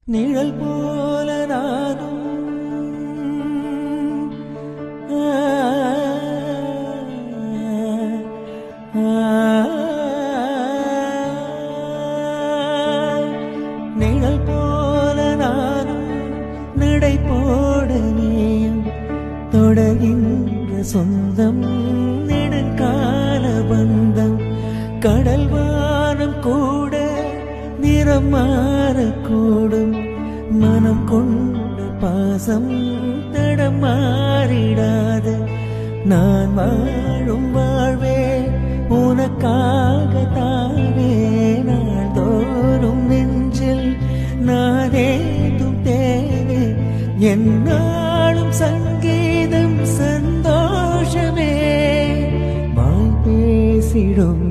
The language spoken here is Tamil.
நிழல் போல நானும் நிழல் போல நானும் நடை போட நீயும் தொடர்கின்ற சொந்தம் நெடுங்கால பந்தம் கடல் வானம் கூட நிறம் மாறக்கூடும் மனம் கொண்ட பாசம் தடம் மாறிடாது நான் வாழும் வாழ்வே உனக்காகத்தானே நாள்தோறும் நெஞ்சில் நானேதும் தேனே என்னாலும் சங்கீதம் சந்தோஷமே வாய் பேசிடும்